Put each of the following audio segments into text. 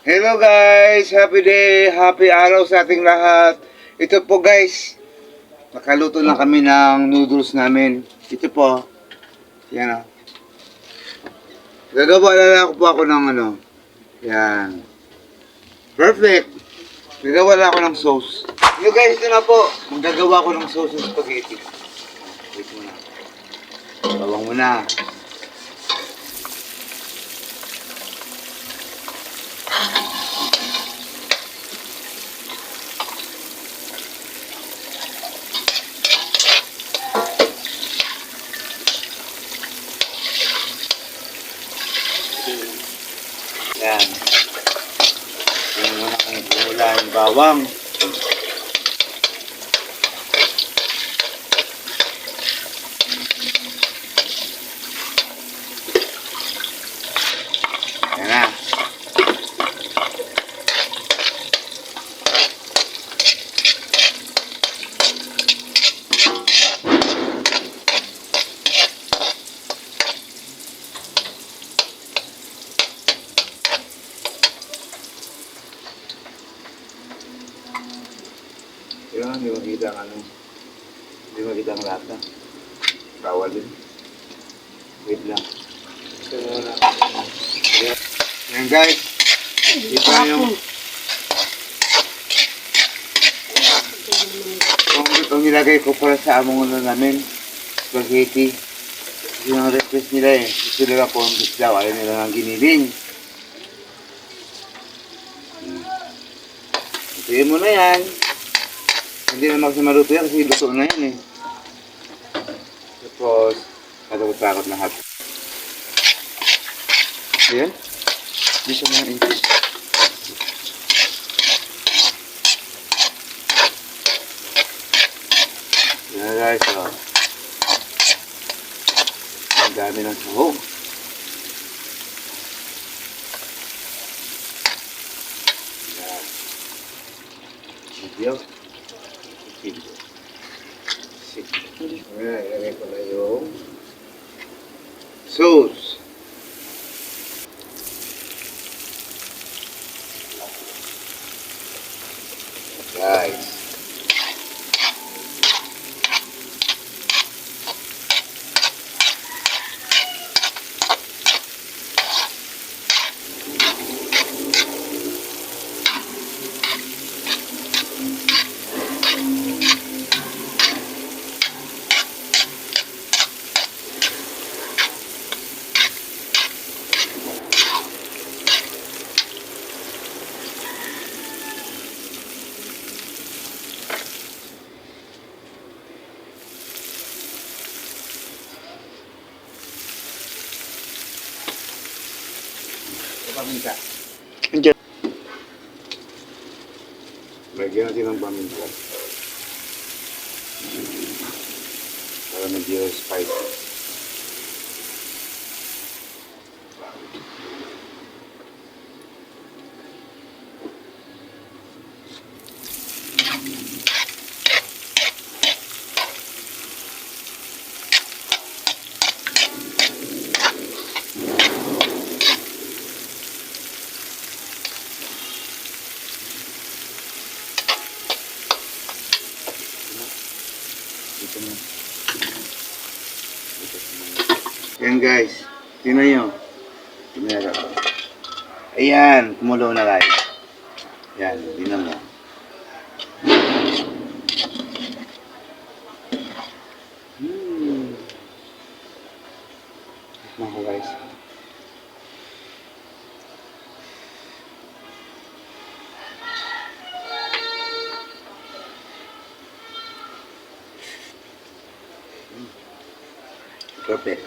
Hello guys! Happy day! Happy araw sa ating lahat. Ito po guys, nakaluto na kami ng noodles namin. Ito po. Yan o. Gagawa na lang po ako ng ano. Yan. Perfect! Gagawa na ako ng sauce. Yo guys, ito na po. Magagawa ko ng sauce ng spaghetti. Wait muna. Bawang muna. Yan. Yung muna kong gula yung bawang. Yan na. Yun, hindi makita ang ano. Hindi makita ang lata. Bawal din. Wait lang. Yan guys. Ito yung kung nilagay ko para sa among ano namin. Spaghetti. Yung request nila eh. Gusto nila corned daw. Ayaw nila ng giniling. Ituin mo na yan. Hindi na maluto yan kasi luto na yan eh. Tapos, katakot-takot lahat. Ayan. Hindi siya mga inches. Yan guys, oh. Ang dami ng sahog. Yan. Video. Ayan, ilagay ko na yung sauce. Guys. Paminta. Andiyan. Lagyan natin ng paminta. Para medyo spicy. Yan guys, tingnan nyo. Tingnan nyo. Ayan, kumulo na guys. Yan, tingnan mo. Tingnan ko guys. Perfect.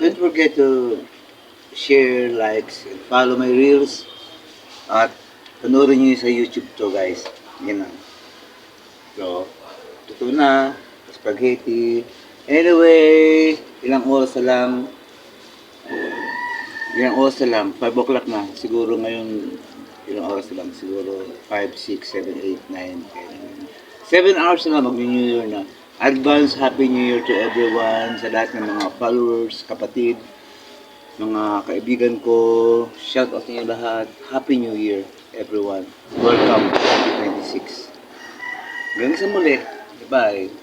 Don't forget to share, likes, and follow my reels. At panoorin nyo sa YouTube to guys. Yan na. So, ito na. Spaghetti. Anyway, ilang oras na lang. Ilang oras na lang. 5 o'clock na. Siguro ngayon, ilang oras na lang. Siguro 5, 6, 7, 8, 9, 10. 7 hours na lang. Mag-New Year na. Advance Happy New Year to everyone, sa lahat ng mga followers, kapatid, mga kaibigan ko. Shout out niyo lahat. Happy New Year, everyone. Welcome to 2026. Hanggang sa muli. Bye.